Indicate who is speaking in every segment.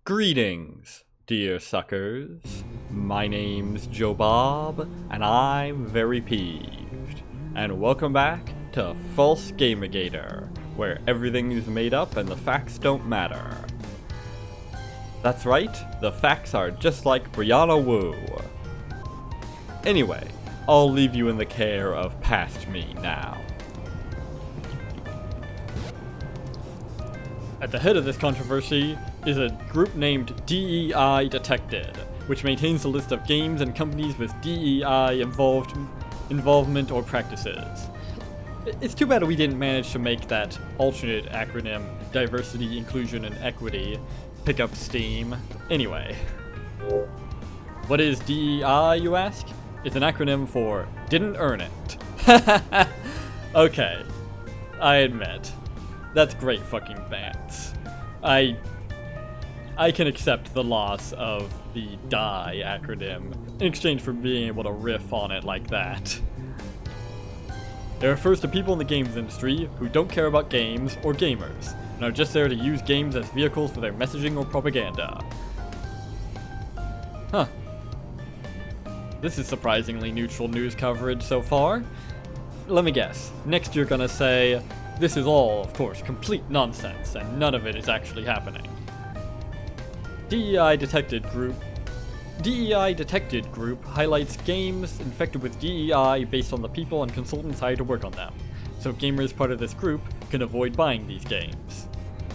Speaker 1: Greetings, dear suckers. My name's Joe Bob, and I'm very peeved. And welcome back to False GamerGater, where everything is made up and the facts don't matter. That's right, the facts are just like Brianna Wu. Anyway, I'll leave you in the care of past me now. At the head of this controversy is a group named DEI Detected, which maintains a list of games and companies with DEI involvement or practices. It's too bad we didn't manage to make that alternate acronym, Diversity, Inclusion, and Equity, pick up steam. Anyway. What is DEI, you ask? It's an acronym for Didn't Earn It. Okay, I admit. That's great fucking bants. I can accept the loss of the DIE acronym in exchange for being able to riff on it like that. It refers to people in the games industry who don't care about games or gamers, and are just there to use games as vehicles for their messaging or propaganda. Huh. This is surprisingly neutral news coverage so far. Let me guess, next you're gonna say, this is all, of course, complete nonsense, and none of it is actually happening. DEI Detected Group highlights games infected with DEI based on the people and consultants hired to work on them, so gamers part of this group can avoid buying these games.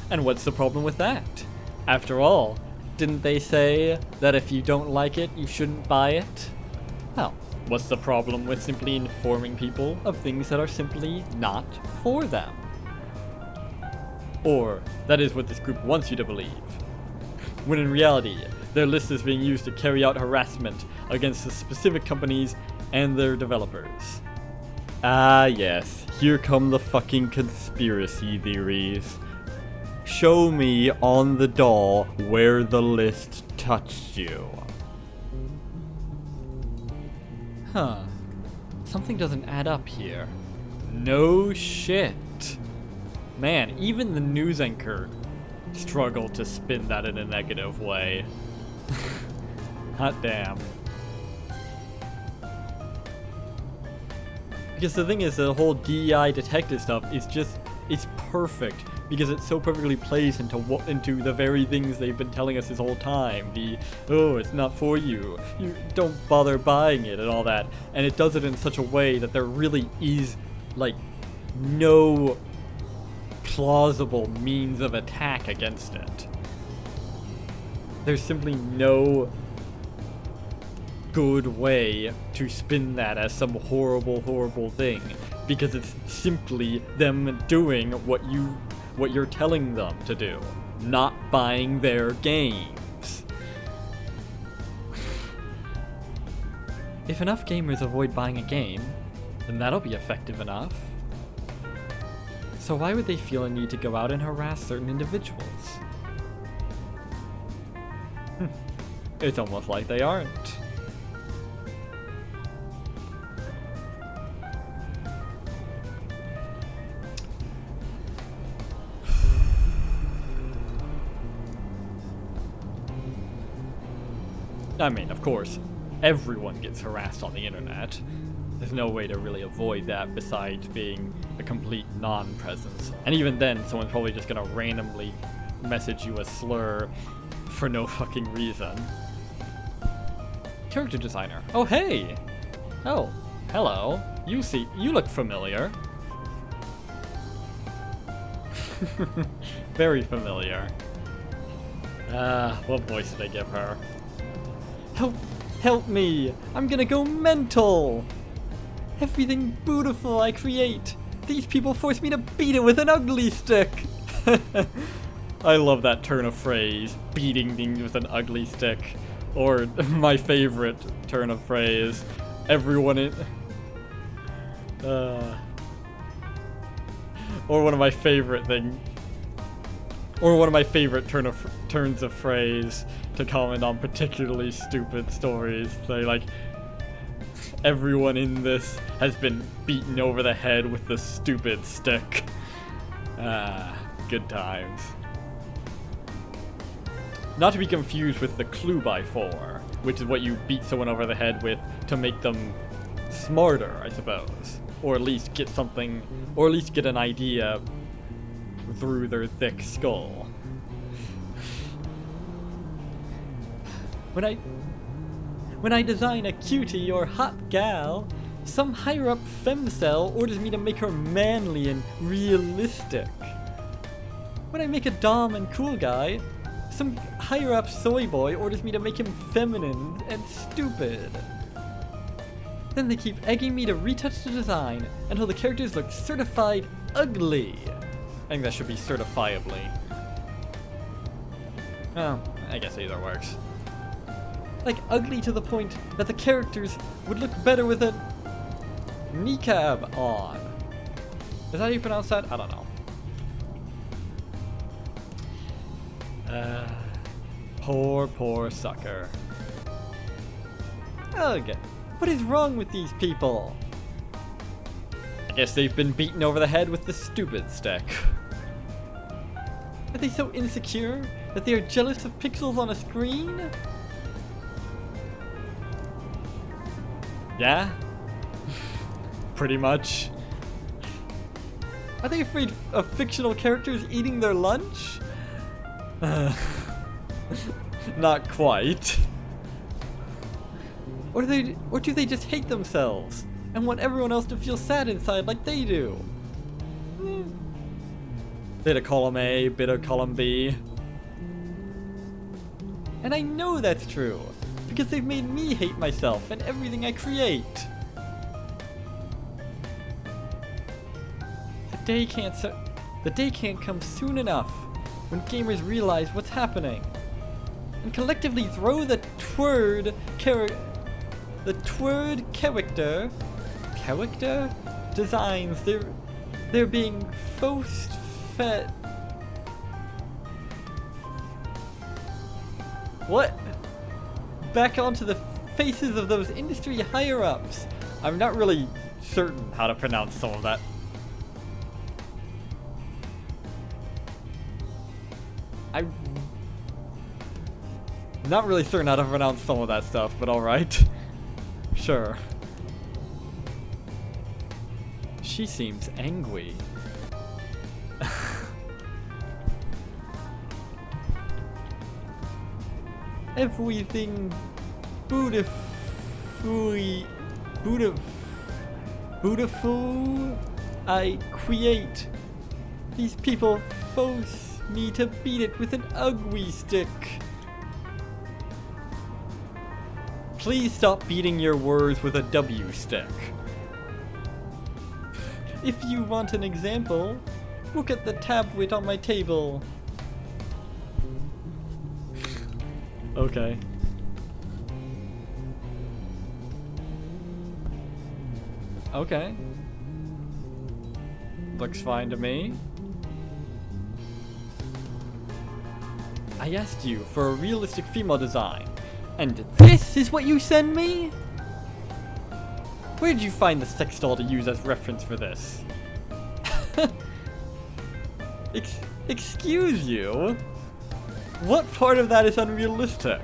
Speaker 1: And what's the problem with that? After all, didn't they say that if you don't like it, you shouldn't buy it? Well, what's the problem with simply informing people of things that are simply not for them? Or, that is what this group wants you to believe. When in reality, their list is being used to carry out harassment against the specific companies and their developers. Ah yes, here come the fucking conspiracy theories. Show me on the doll where the list touched you. Huh. Something doesn't add up here. No shit. Man, even the news anchor struggled to spin that in a negative way. Hot damn. Because the thing is, the whole DEI detective stuff is just, it's perfect. Because it so perfectly plays into the very things they've been telling us this whole time. Oh, it's not for you. You don't bother buying it and all that. And it does it in such a way that there really is, like, no plausible means of attack against it. There's simply no good way to spin that as some horrible, horrible thing. Because it's simply them doing what you're telling them to do, not buying their games. If enough gamers avoid buying a game, then that'll be effective enough. So why would they feel a need to go out and harass certain individuals? It's almost like they aren't. I mean, of course, everyone gets harassed on the internet. There's no way to really avoid that besides being a complete non-presence. And even then, someone's probably just gonna randomly message you a slur for no fucking reason. Character designer. Oh, hey! Oh, hello. You look familiar. Very familiar. What voice did I give her? Help me! I'm gonna go mental! Everything beautiful I create! These people force me to beat it with an ugly stick! I love that turn of phrase, beating things with an ugly stick. Or my favorite turn of phrase, everyone in... Or one of my favorite turns of phrase to comment on particularly stupid stories. They like, everyone in this has been beaten over the head with the stupid stick. Good times. Not to be confused with the clue by 4, which is what you beat someone over the head with to make them smarter, I suppose. Or at least get something, or at least get an idea through their thick skull. When I design a cutie or hot gal, some higher-up femcell orders me to make her manly and realistic. When I make a dom and cool guy, some higher-up soy boy orders me to make him feminine and stupid. Then they keep egging me to retouch the design until the characters look certified ugly. I think that should be certifiably. Oh, I guess either works. Like ugly to the point that the characters would look better with a niqab on. Is that how you pronounce that? I don't know. Poor sucker. Ugh, what is wrong with these people? I guess they've been beaten over the head with the stupid stick. Are they so insecure that they are jealous of pixels on a screen? Yeah? Pretty much. Are they afraid of fictional characters eating their lunch? Not quite. Or do they just hate themselves and want everyone else to feel sad inside like they do? Bit of column A, bit of column B. And I know that's true, because they've made me hate myself and everything I create. The day can't come soon enough when gamers realize what's happening and collectively throw the twerd character designs they're being force-fed. What? Back onto the faces of those industry higher-ups. I'm not really certain how to pronounce some of that. I'm not really certain how to pronounce some of that stuff, but alright. Sure. She seems angry. Everything beautiful I create. These people force me to beat it with an ugly stick. Please stop beating your words with a W stick. If you want an example, look at the tablet on my table. Okay. Okay. Looks fine to me. I asked you for a realistic female design, and this is what you send me? Where did you find the sex doll to use as reference for this? Excuse you? What part of that is unrealistic?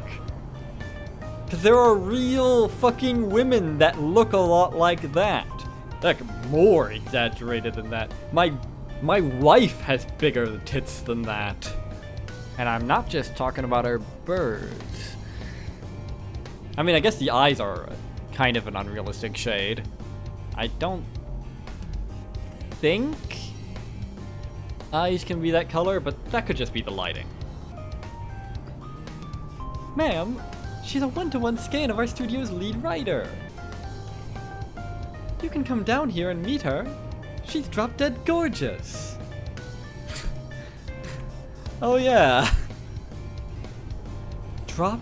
Speaker 1: Because there are real fucking women that look a lot like that. Like, more exaggerated than that. My wife has bigger tits than that. And I'm not just talking about her birds. I mean, I guess the eyes are kind of an unrealistic shade. I don't think eyes can be that color, but that could just be the lighting. Ma'am, she's a one-to-one scan of our studio's lead writer. You can come down here and meet her. She's drop-dead gorgeous. Oh yeah. Drop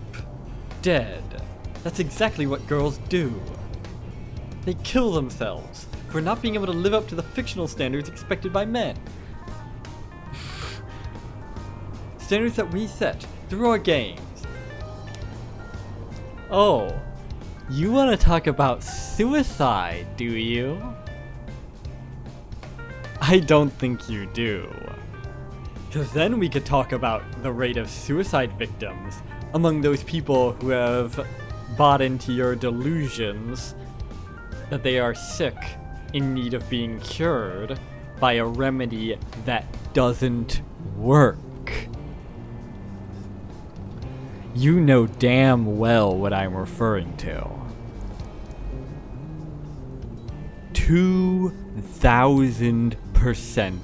Speaker 1: dead. That's exactly what girls do. They kill themselves for not being able to live up to the fictional standards expected by men. Standards that we set through our games. Oh, you want to talk about suicide, do you? I don't think you do. Because then we could talk about the rate of suicide victims among those people who have bought into your delusions that they are sick, in need of being cured by a remedy that doesn't work. You know damn well what I'm referring to. 2,000%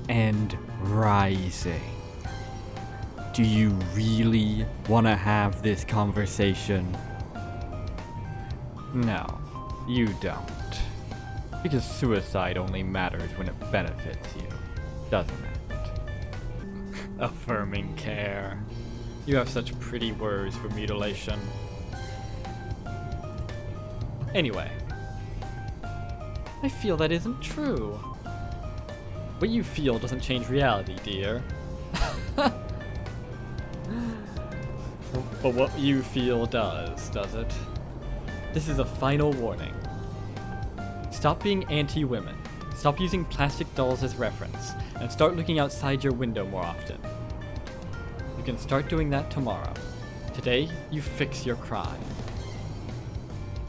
Speaker 1: and rising. Do you really want to have this conversation? No, you don't. Because suicide only matters when it benefits you, doesn't it? Affirming care. You have such pretty words for mutilation. Anyway, I feel that isn't true. What you feel doesn't change reality, dear. But what you feel does it? This is a final warning. Stop being anti-women, stop using plastic dolls as reference, and start looking outside your window more often. You can start doing that tomorrow. Today, you fix your crime.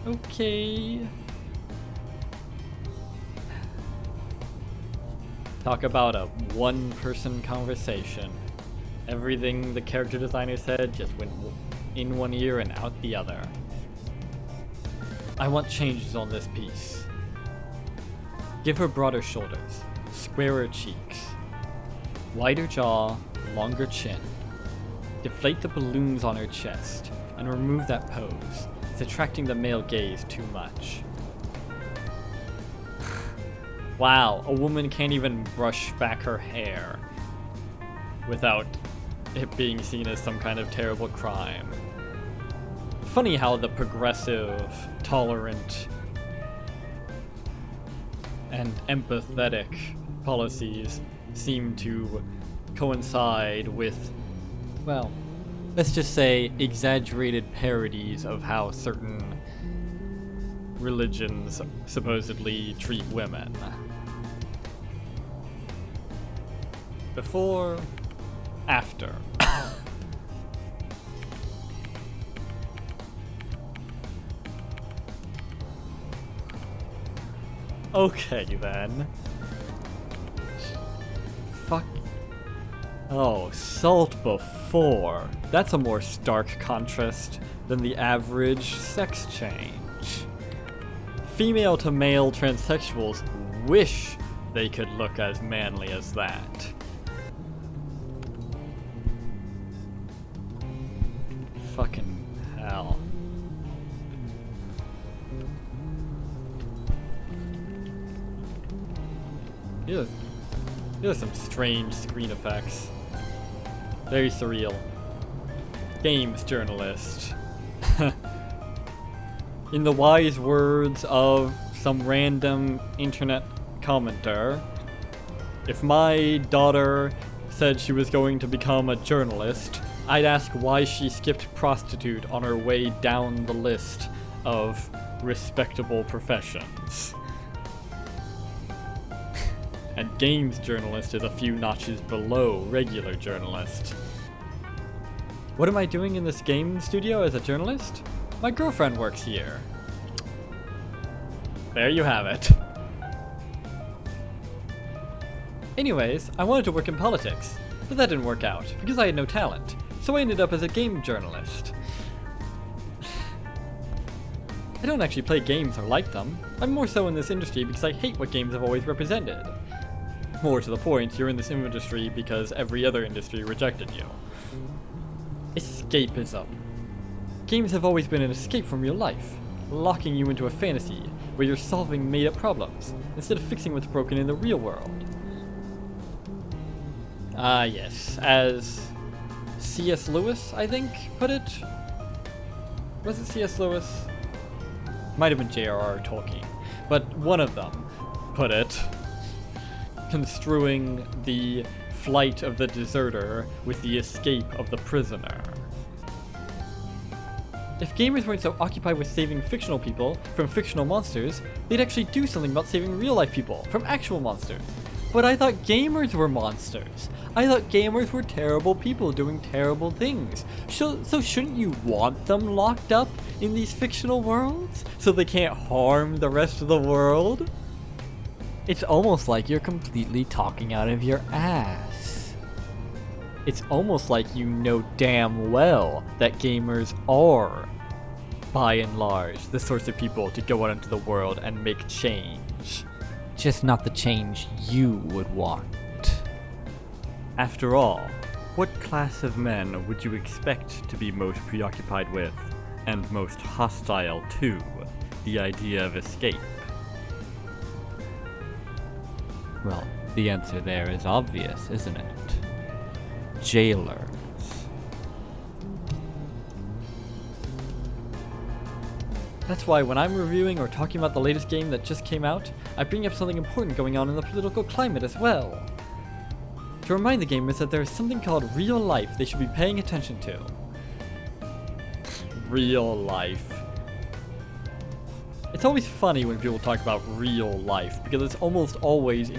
Speaker 1: Okay. Talk about a one-person conversation. Everything the character designer said just went in one ear and out the other. I want changes on this piece. Give her broader shoulders, squarer cheeks, wider jaw, longer chin. Deflate the balloons on her chest, and remove that pose. It's attracting the male gaze too much. Wow, a woman can't even brush back her hair without it being seen as some kind of terrible crime. Funny how the progressive, tolerant, and empathetic policies seem to coincide with, well, let's just say exaggerated parodies of how certain religions supposedly treat women. Before, after. Okay then. Fuck. Oh, salt before. That's a more stark contrast than the average sex change. Female to male transsexuals wish they could look as manly as that. Fucking hell. Here's some strange screen effects. Very surreal. Games journalist. In the wise words of some random internet commenter, if my daughter said she was going to become a journalist, I'd ask why she skipped prostitute on her way down the list of respectable professions. And games journalist is a few notches below regular journalist. What am I doing in this game studio as a journalist? My girlfriend works here. There you have it. Anyways, I wanted to work in politics, but that didn't work out because I had no talent, so I ended up as a game journalist. I don't actually play games or like them. I'm more so in this industry because I hate what games have always represented. More to the point, you're in this industry because every other industry rejected you. Escapism. Games have always been an escape from real life, locking you into a fantasy where you're solving made-up problems instead of fixing what's broken in the real world. Ah yes, as C.S. Lewis, I think, put it? Was it C.S. Lewis? Might have been J.R.R. Tolkien, but one of them put it, construing the flight of the deserter with the escape of the prisoner. If gamers weren't so occupied with saving fictional people from fictional monsters, they'd actually do something about saving real-life people from actual monsters. But I thought gamers were monsters. I thought gamers were terrible people doing terrible things. So shouldn't you want them locked up in these fictional worlds so they can't harm the rest of the world? It's almost like you're completely talking out of your ass. It's almost like you know damn well that gamers are, by and large, the sorts of people to go out into the world and make change. Just not the change you would want. After all, what class of men would you expect to be most preoccupied with, and most hostile to, the idea of escape? Well, the answer there is obvious, isn't it? Jailers. That's why when I'm reviewing or talking about the latest game that just came out, I bring up something important going on in the political climate as well. To remind the gamers that there is something called real life they should be paying attention to. Real life. It's always funny when people talk about real life, because it's almost always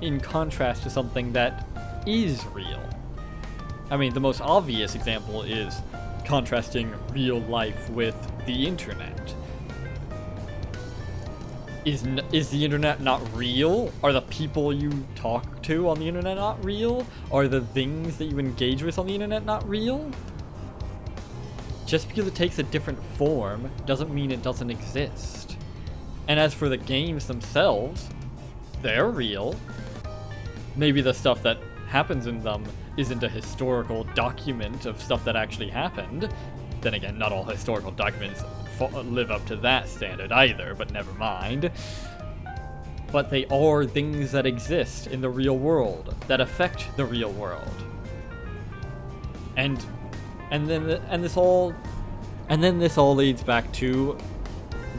Speaker 1: in contrast to something that is real. I mean, the most obvious example is contrasting real life with the internet. Is the internet not real? Are the people you talk to on the internet not real? Are the things that you engage with on the internet not real? Just because it takes a different form doesn't mean it doesn't exist. And as for the games themselves, they're real. Maybe the stuff that happens in them isn't a historical document of stuff that actually happened. Then again, not all historical documents live up to that standard either, but never mind. But they are things that exist in the real world, that affect the real world. And this all leads back to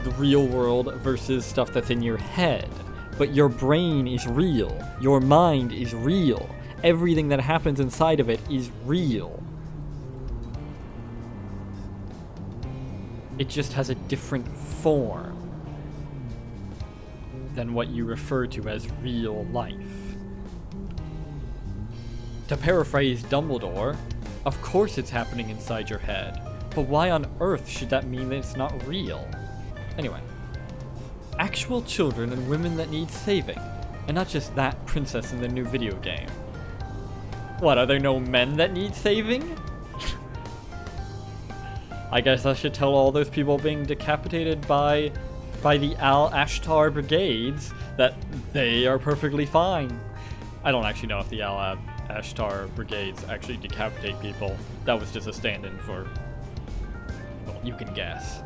Speaker 1: the real world versus stuff that's in your head. But your brain is real. Your mind is real. Everything that happens inside of it is real. It just has a different form than what you refer to as real life. To paraphrase Dumbledore, of course it's happening inside your head, but why on earth should that mean that it's not real? Anyway, actual children and women that need saving, and not just that princess in the new video game. What, are there no men that need saving? I guess I should tell all those people being decapitated by the Al-Ashtar brigades that they are perfectly fine. I don't actually know if the Al-Ashtar brigades actually decapitate people. That was just a stand-in for... well, you can guess.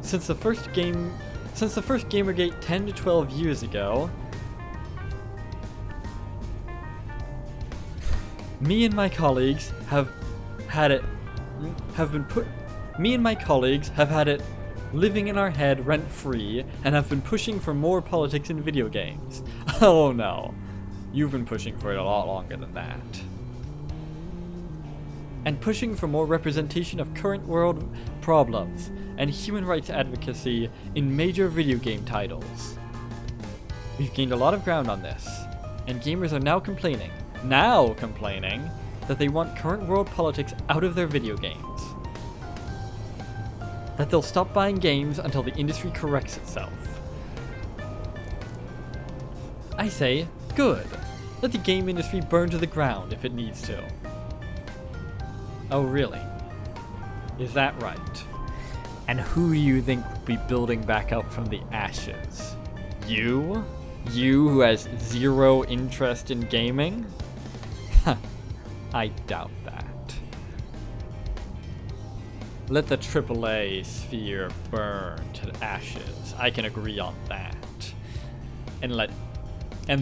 Speaker 1: Since the first GamerGate 10 to 12 years ago, me and my colleagues have had it living in our head rent-free and have been pushing for more politics in video games. Oh no, you've been pushing for it a lot longer than that. And pushing for more representation of current world problems and human rights advocacy in major video game titles. We've gained a lot of ground on this, and gamers are now complaining that they want current world politics out of their video games. That they'll stop buying games until the industry corrects itself. I say, good. Let the game industry burn to the ground if it needs to. Oh really? Is that right? And who do you think will be building back up from the ashes? You? You who has zero interest in gaming? I doubt that. Let the AAA sphere burn to ashes. I can agree on that. And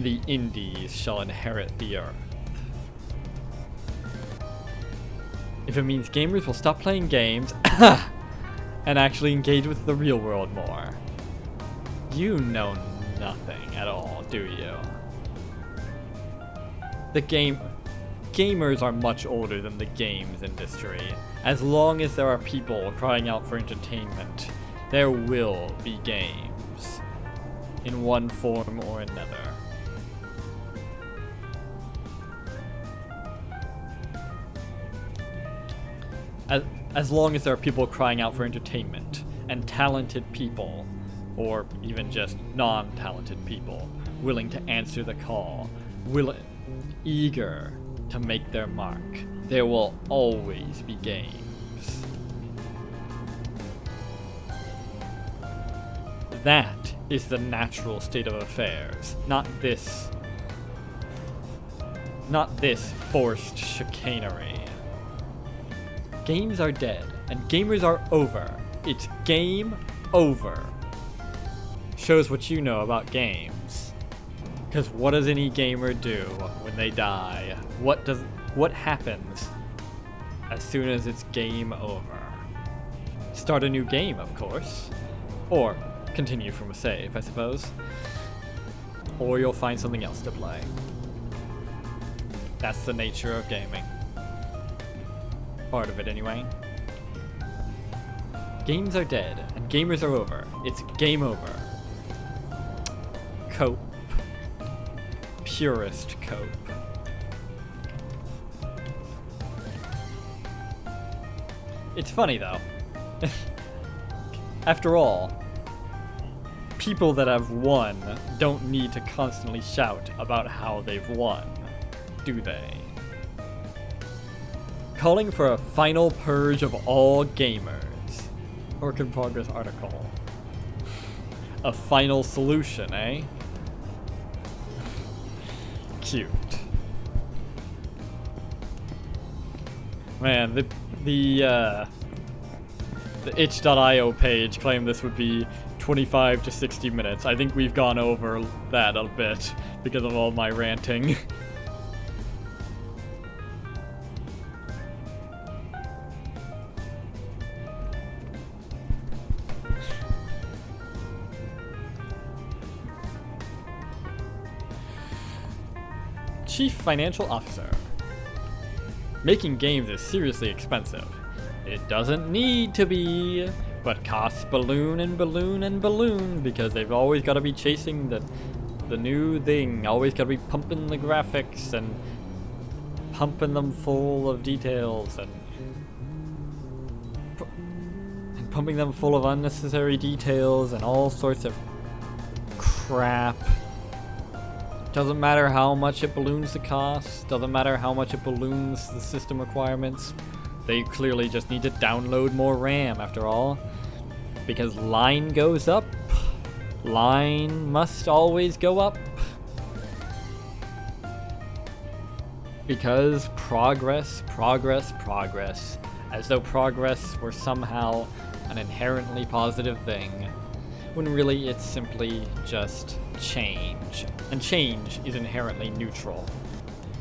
Speaker 1: the indies shall inherit the earth. If it means gamers will stop playing games and actually engage with the real world more. You know nothing at all, do you? Gamers are much older than the games industry. As long as there are people crying out for entertainment, there will be games. in one form or another. As long as there are people crying out for entertainment, and talented people, or even just non-talented people, willing to answer the call, eager to make their mark, there will always be games. That is the natural state of affairs, not this forced chicanery. Games are dead, and gamers are over. It's game over. Shows what you know about games. Because what does any gamer do when they die? What happens as soon as it's game over? Start a new game, of course. Or continue from a save, I suppose. Or you'll find something else to play. That's the nature of gaming. Part of it, anyway. Games are dead, and gamers are over. It's game over. Cope. Purist cope. It's funny, though. After all, people that have won don't need to constantly shout about how they've won, do they? Calling for a final purge of all gamers. Work in progress article. A final solution, eh? Cute. Man, the itch.io page claimed this would be 25 to 60 minutes. I think we've gone over that a bit because of all my ranting. Chief Financial Officer. Making games is seriously expensive. It doesn't need to be, but costs balloon and balloon and balloon because they've always got to be chasing the new thing. Always got to be pumping the graphics and pumping them full of details and pumping them full of unnecessary details and all sorts of crap. Doesn't matter how much it balloons the cost, doesn't matter how much it balloons the system requirements. They clearly just need to download more RAM after all. Because line goes up, line must always go up. Because progress. As though progress were somehow an inherently positive thing. When really it's simply just change. And change is inherently neutral.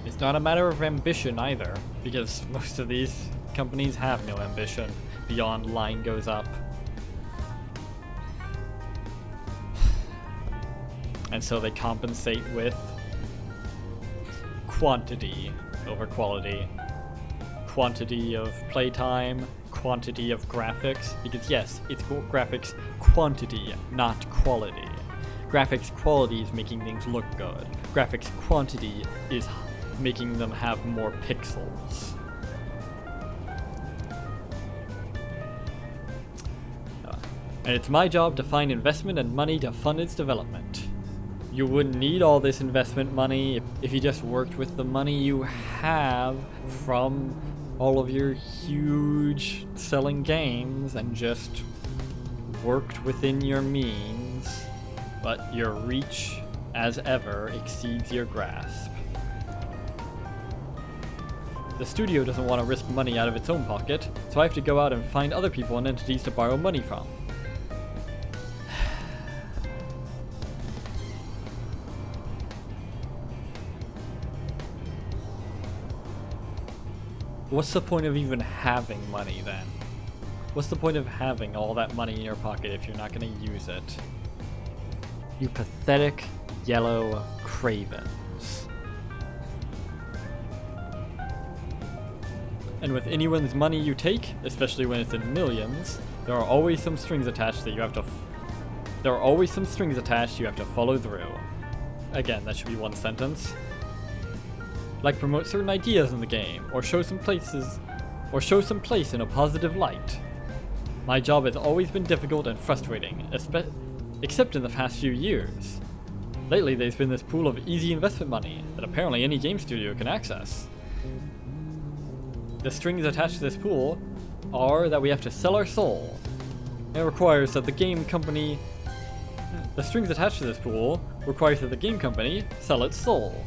Speaker 1: It's not a matter of ambition either, because most of these companies have no ambition beyond line goes up. And so they compensate with quantity over quality. Quantity of playtime, quantity of graphics, because yes, it's graphics quantity, not quality. Graphics quality is making things look good. Graphics quantity is making them have more pixels. And it's my job to find investment and money to fund its development. You wouldn't need all this investment money if you just worked with the money you have from all of your huge selling games and just worked within your means, but your reach, as ever, exceeds your grasp. The studio doesn't want to risk money out of its own pocket, so I have to go out and find other people and entities to borrow money from. What's the point of even having money then? What's the point of having all that money in your pocket if you're not going to use it? You pathetic yellow cravens. And with anyone's money you take, especially when it's in millions, there are always some strings attached that you have to There are always some strings attached you have to follow through. Again, that should be one sentence. Like promote certain ideas in the game, or show some place in a positive light. My job has always been difficult and frustrating, except in the past few years. Lately, there's been this pool of easy investment money that apparently any game studio can access. The strings attached to this pool are that we have to sell our soul. It requires that the game company... The strings attached to this pool requires that the game company sell its soul,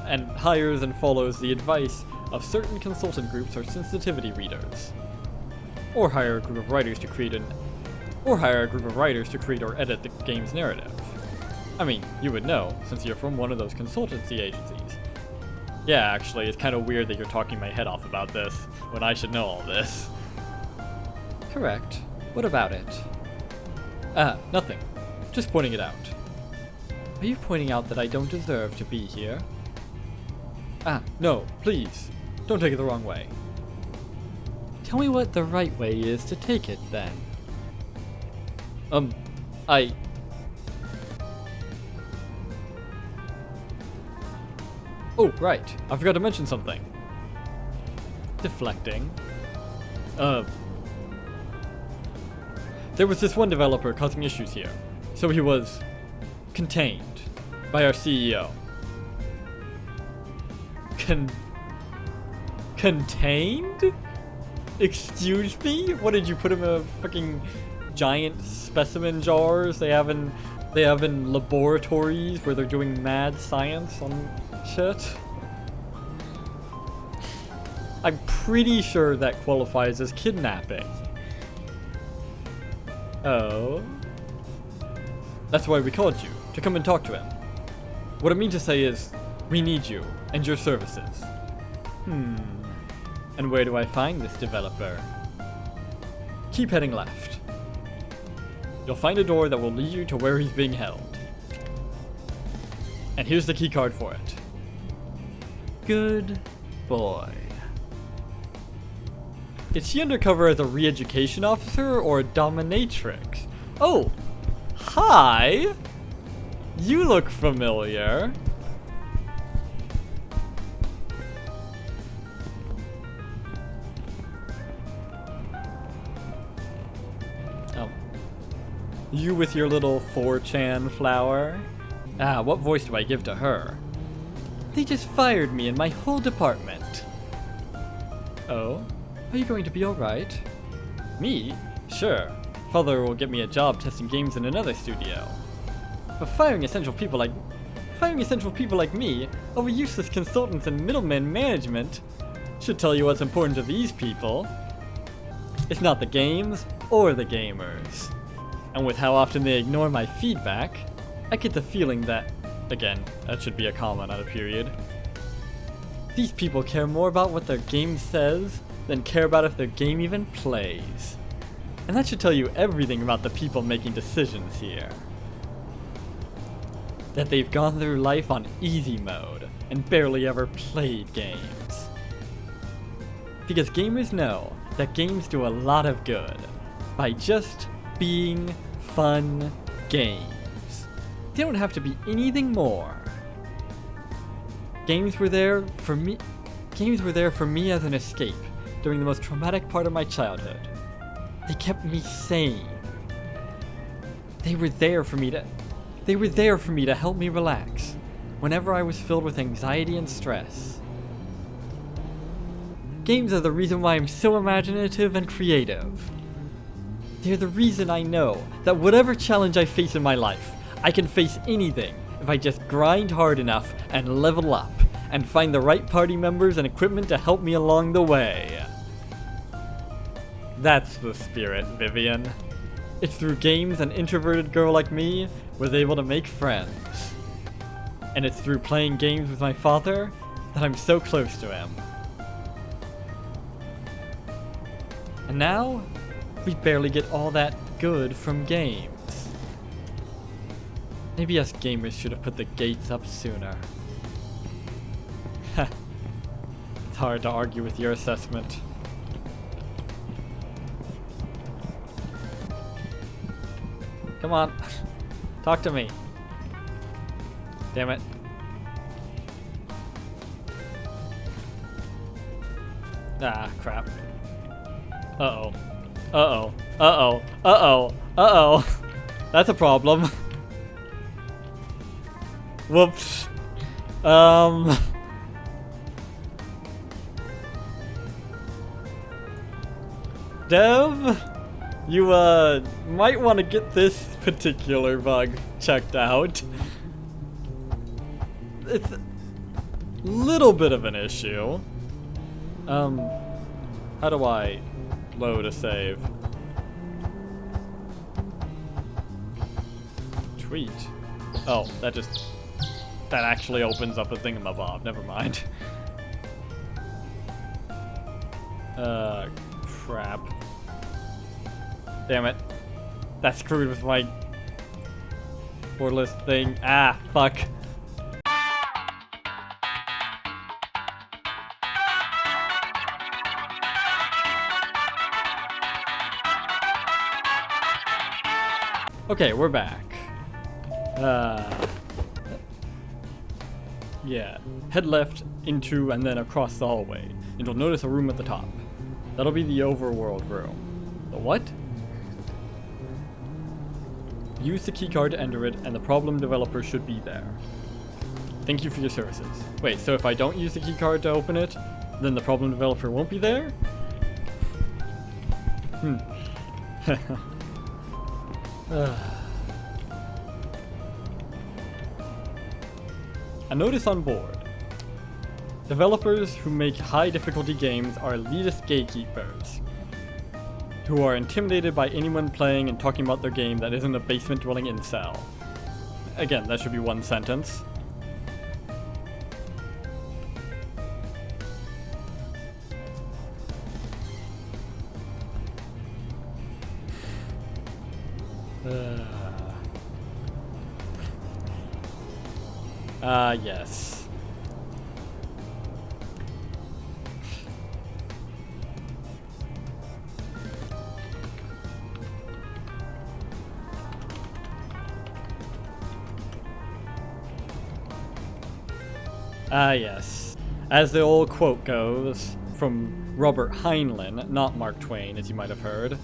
Speaker 1: and hires and follows the advice of certain consultant groups or sensitivity readers. Or hire a group of writers to create or edit the game's narrative. I mean, you would know, since you're from one of those consultancy agencies. Yeah, actually, it's kind of weird that you're talking my head off about this, when I should know all this. Correct. What about it? Nothing. Just pointing it out. Are you pointing out that I don't deserve to be here? No, please. Don't take it the wrong way. Tell me what the right way is to take it, then. Oh, right. I forgot to mention something. Deflecting. There was this one developer causing issues here, so he was contained by our CEO. Contained? Excuse me? What did you put him in a fucking giant specimen jars they have in laboratories where they're doing mad science on shit? I'm pretty sure that qualifies as kidnapping. Oh. That's why we called you, to come and talk to him. What I mean to say is, we need you and your services. And where do I find this developer? Keep heading left. You'll find a door that will lead you to where he's being held. And here's the key card for it. Good boy. Is she undercover as a re-education officer or a dominatrix? Oh, hi! You look familiar. You with your little 4chan flower? What voice do I give to her? They just fired me and my whole department. Oh? Are you going to be alright? Me? Sure. Father will get me a job testing games in another studio. But firing essential people like me over useless consultants and middleman management should tell you what's important to these people. It's not the games or the gamers. And with how often they ignore my feedback, I get the feeling that, again, that should be a comma, not a period. These people care more about what their game says than care about if their game even plays. And that should tell you everything about the people making decisions here. That they've gone through life on easy mode and barely ever played games. Because gamers know that games do a lot of good by just being fun games. They don't have to be anything more. Games were there for me as an escape during the most traumatic part of my childhood. They kept me sane. They were there for me to help me relax whenever I was filled with anxiety and stress. Games are the reason why I'm so imaginative and creative. They're the reason I know that whatever challenge I face in my life, I can face anything if I just grind hard enough and level up and find the right party members and equipment to help me along the way. That's the spirit, Vivian. It's through games an introverted girl like me was able to make friends. And it's through playing games with my father that I'm so close to him. And now, we barely get all that good from games. Maybe us gamers should have put the gates up sooner. It's hard to argue with your assessment. Come on. Talk to me. Damn it. Ah, crap. Uh-oh. Uh-oh. Uh-oh. Uh-oh. Uh-oh. That's a problem. Whoops. Dev, you might want to get this particular bug checked out. It's a little bit of an issue. How do I load a save? Tweet. Oh, that actually opens up a thingamabob. Never mind. Crap. Damn it. That screwed with my borderless thing. Ah, fuck. Okay, we're back. Yeah. Head left into and then across the hallway, and you'll notice a room at the top. That'll be the overworld room. The what? Use the keycard to enter it, and the problem developer should be there. Thank you for your services. Wait, so if I don't use the keycard to open it, then the problem developer won't be there? A notice on board. Developers who make high difficulty games are elitist gatekeepers who are intimidated by anyone playing and talking about their game that isn't a basement dwelling incel. Again, that should be one sentence. Yes. Yes. As the old quote goes, from Robert Heinlein, not Mark Twain, as you might have heard,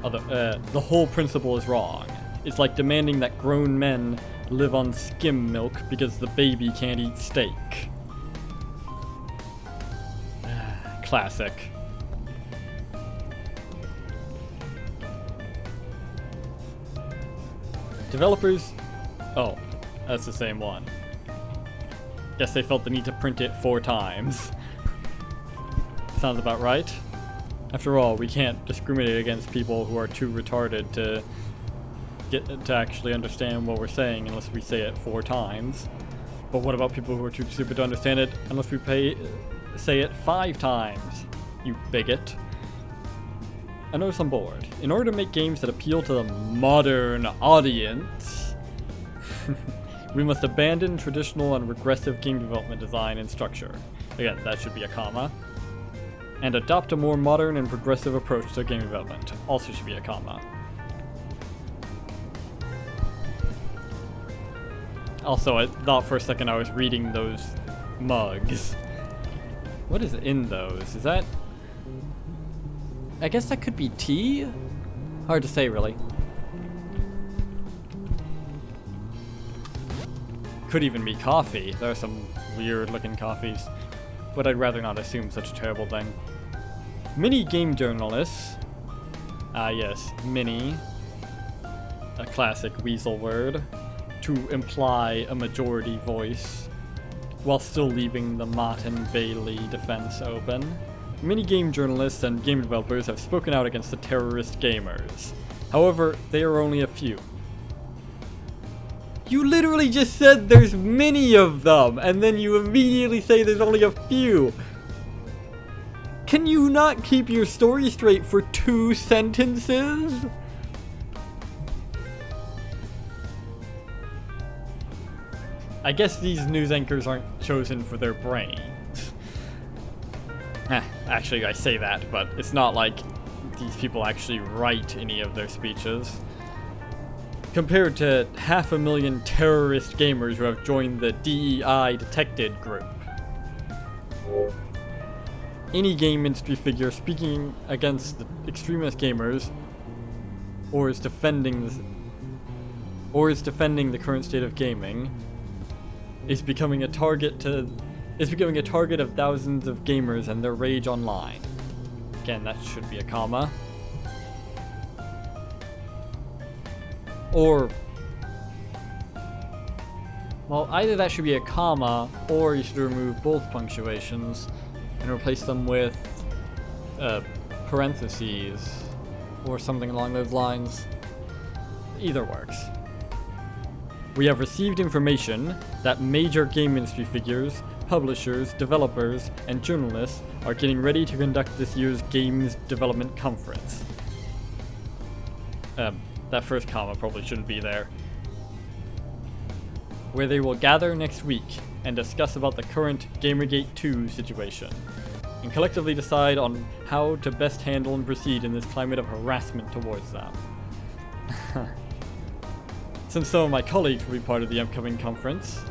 Speaker 1: although, the whole principle is wrong. It's like demanding that grown men live on skim milk because the baby can't eat steak. Classic. Developers... Oh, that's the same one. Guess they felt the need to print it 4 times. Sounds about right. After all, we can't discriminate against people who are too retarded to actually understand what we're saying unless we say it 4 times. But what about people who are too stupid to understand it unless we say it 5 times, you bigot? A notice on board. In order to make games that appeal to the modern audience, we must abandon traditional and regressive game development design and structure. Again, that should be a comma. And adopt a more modern and progressive approach to game development. Also should be a comma. Also, I thought for a second I was reading those mugs. What is in those? Is that... I guess that could be tea? Hard to say, really. Could even be coffee. There are some weird-looking coffees. But I'd rather not assume such a terrible thing. Mini game journalists. Yes, mini. A classic weasel word. To imply a majority voice, while still leaving the Mott and Bailey defense open. Many game journalists and game developers have spoken out against the terrorist gamers. However, they are only a few. You literally just said there's many of them, and then you immediately say there's only a few. Can you not keep your story straight for 2 sentences? I guess these news anchors aren't chosen for their brains. Actually, I say that, but it's not like these people actually write any of their speeches. compared to 500,000 terrorist gamers who have joined the DEI detected group. Any game industry figure speaking against the extremist gamers or is defending the current state of gaming is becoming a target of thousands of gamers and their rage online. Again, that should be a comma. Or, well, either that should be a comma, or you should remove both punctuations and replace them with parentheses or something along those lines. Either works. We have received information that major game industry figures, publishers, developers, and journalists are getting ready to conduct this year's Games Development Conference. That first comma probably shouldn't be there. Where they will gather next week and discuss about the current GamerGate 2 situation, and collectively decide on how to best handle and proceed in this climate of harassment towards them. Since some of my colleagues will be part of the upcoming conference,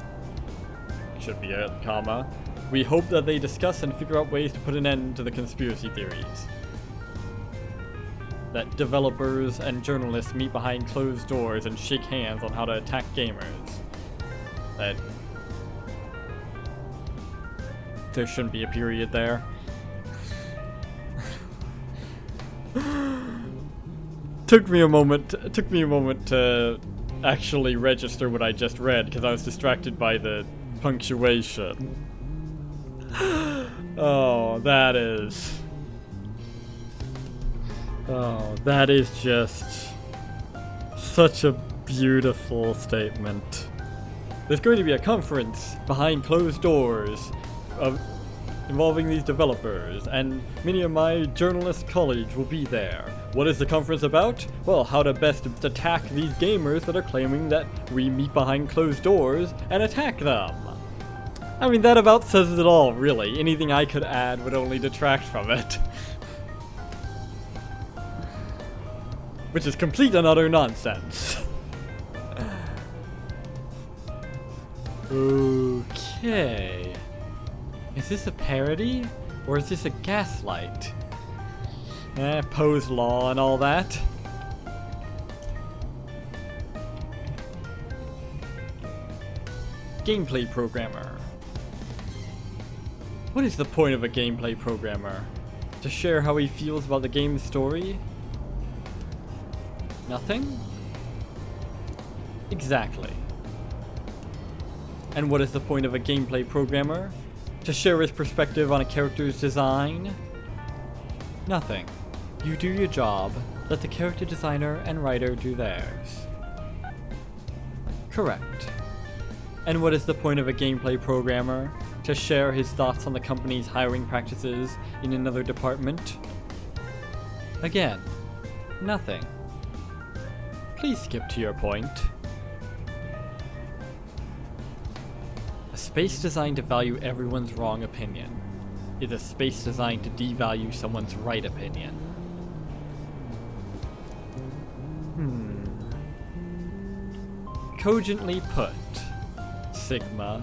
Speaker 1: should be a comma, we hope that they discuss and figure out ways to put an end to the conspiracy theories. That developers and journalists meet behind closed doors and shake hands on how to attack gamers. That there shouldn't be a period there. Took me a moment to actually register what I just read because I was distracted by the punctuation. That is just such a beautiful statement. There's going to be a conference behind closed doors involving these developers, and many of my journalist colleagues will be there. What is the conference about? Well, how to best attack these gamers that are claiming that we meet behind closed doors and attack them. I mean, that about says it all, really. Anything I could add would only detract from it. Which is complete and utter nonsense. Okay. Is this a parody? Or is this a gaslight? Poe's law and all that. Gameplay programmer. What is the point of a gameplay programmer? To share how he feels about the game's story? Nothing? Exactly. And what is the point of a gameplay programmer? To share his perspective on a character's design? Nothing. You do your job, let the character designer and writer do theirs. Correct. And what is the point of a gameplay programmer? To share his thoughts on the company's hiring practices in another department? Again, nothing. Please skip to your point. A space designed to value everyone's wrong opinion is a space designed to devalue someone's right opinion. Cogently put, Sigma.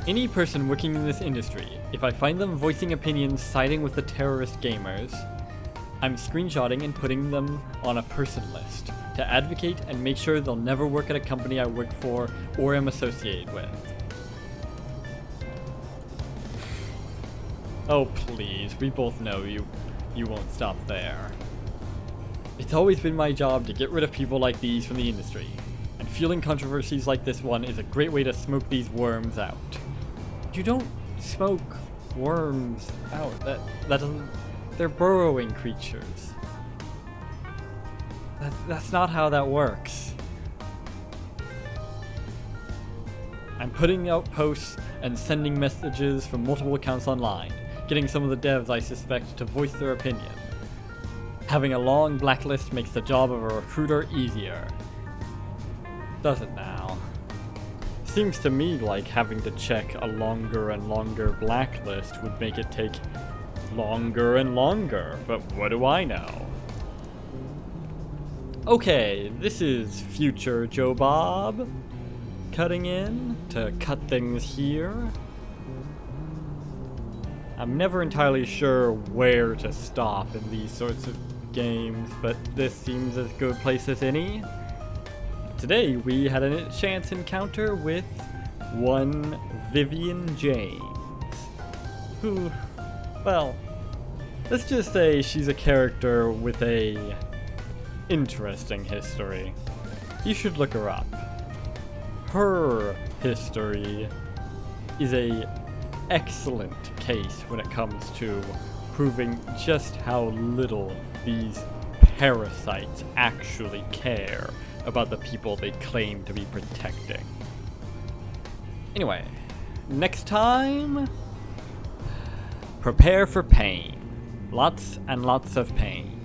Speaker 1: Any person working in this industry, if I find them voicing opinions siding with the terrorist gamers, I'm screenshotting and putting them on a person list to advocate and make sure they'll never work at a company I work for or am associated with. Oh please, we both know you won't stop there. It's always been my job to get rid of people like these from the industry, and fueling controversies like this one is a great way to smoke these worms out. You don't smoke worms out. That doesn't... They're burrowing creatures. That's not how that works. I'm putting out posts and sending messages from multiple accounts online, getting some of the devs I suspect to voice their opinion. Having a long blacklist makes the job of a recruiter easier. Does it now? Seems to me like having to check a longer and longer blacklist would make it take longer and longer, but what do I know? Okay, this is future Joe Bob cutting in to cut things here. I'm never entirely sure where to stop in these sorts of games, but this seems as good a place as any. Today we had a chance encounter with one Vivian James, who, well, let's just say she's a character with a interesting history. You should look her up. Her history is a excellent case when it comes to proving just how little these parasites actually care about the people they claim to be protecting. Anyway, next time, prepare for pain. Lots and lots of pain.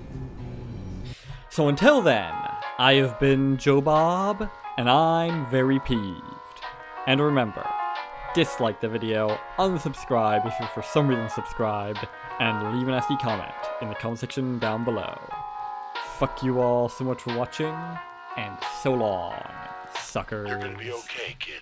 Speaker 1: So until then, I have been Joe Bob, and I'm very peeved. And remember, dislike the video, unsubscribe if you're for some reason subscribed, and leave a nasty comment in the comment section down below. Fuck you all so much for watching, and so long, suckers.
Speaker 2: You're gonna be okay, kid.